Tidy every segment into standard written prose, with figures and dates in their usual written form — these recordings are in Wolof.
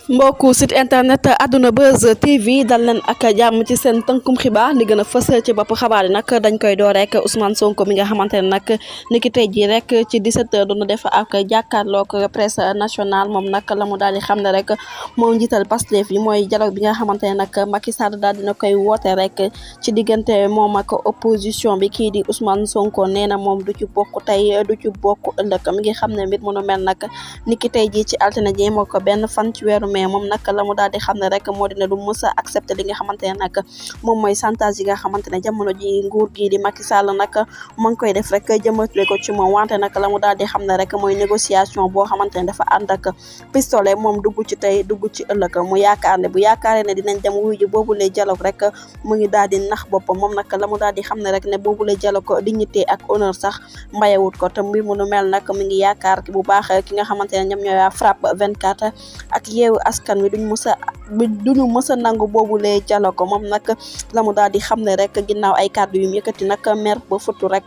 mbokku site internet Adouna Buzz TV dal leen ak jàmm ci seen tënkum xibaar li gën a fës ci bopp xabaar yi nag dañ koy door rek Ousmane Sonko mi nga xamante ne nag niki tey jii rek ci 17h doon def ak jàkkaarloog presse nationale moom nag la mu daal di xam ne rek moom njiital Pastef yi mooy dialogue bi nga xamante ne nag Macky Sall daal dina koy woote rek ci diggante moom ak opposition bi kii di Ousmane Sonko nee na moom du ci bokk tey du ci bokk ëllëg mi ngi xam ne mbir mu nu mel nag niki tey jii ci altine ji moo ko benn fan ci weeru mais moom nag la mu daal di xam ne rek moo dina du mës a accepté li nga xamante ne nag moom mooy chantage yi nga xamante ne jamono ji nguur gi di Macky Sall nag mu ngi koy def rek jëmale ko ci moom wante nag la mu daal di xam ne rek mooy négociation boo xamante ne dafa ànd ak pistolet moom dugg ci tey dugg ci ëllëg mu yaakaar ne bu yaakaaree ne dinañ dem wuyu ji boobulee dialogue rek mu ngi daal di nax boppam moom nag la mu daal di xam ne rek ne boobulee dialogue dignité ak honneur sax mbayewut ko te mbir mu nu mel nag mu ngi yaakaar bu baax ki nga xamante ne ñoom ñooy waa FRAPP 24 ak yeewu askan wi duñu mës a nangu boobulee dialogue ko moom nag la mu daal di xam ne rek ginnaaw ay kàddu yu yëkkati nag mer ba futu rek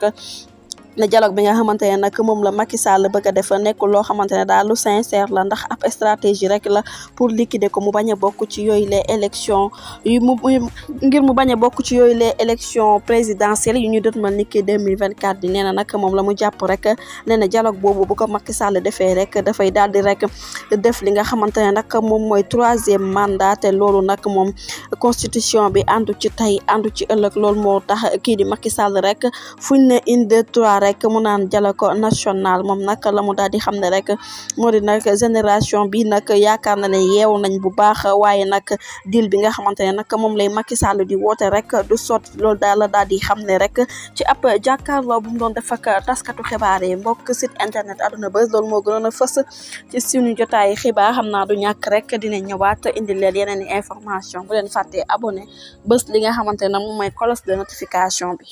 ne dialogue bi nga xamante ne nag moom la Macky Sall bëgg a def nekkul loo xamante ne daal lu sincère la ndax ab stratégie rek la pour liquider ko mu bañ a bokk ci yooyu les élections ngir mu bañ a bokk ci yooyu les élections présidentielles yu ñu dëtmal niki 2024 bi nee na nag moom la mu jàpp rek nee na dialogue boobu bu ko Macky Sall defee rek dafay daal di rek def li nga xamante ne nag moom mooy 3e mandat te loolu nag moom constitution bi àndu ci tey àndu ci ëllëg loolu moo tax kii di Macky Sall rek fuñ ne 1 2 3 rek mu naan dialogue national moom nag la mu daal di xam ne rek moo di nag génération bi nag yaakaar na ne yeewu nañ bu baax waaye nag deal bi nga xamante ne nag moom lay Macky Sall di woote rek du sotti loolu daal la daal di xam ne rek ci ab jàkkaarloo bu mu doon def ak taskatu xibaar yi mbokk site internet Adouna Buzz loolu moo gënoon a fës ci suñu jotaay xibaar xam naa du ñàkk rek dina ñëwaat indi leen yeneen i information bu leen fàttee abonné bés li nga xamante ne moom mooy cloche de notification bi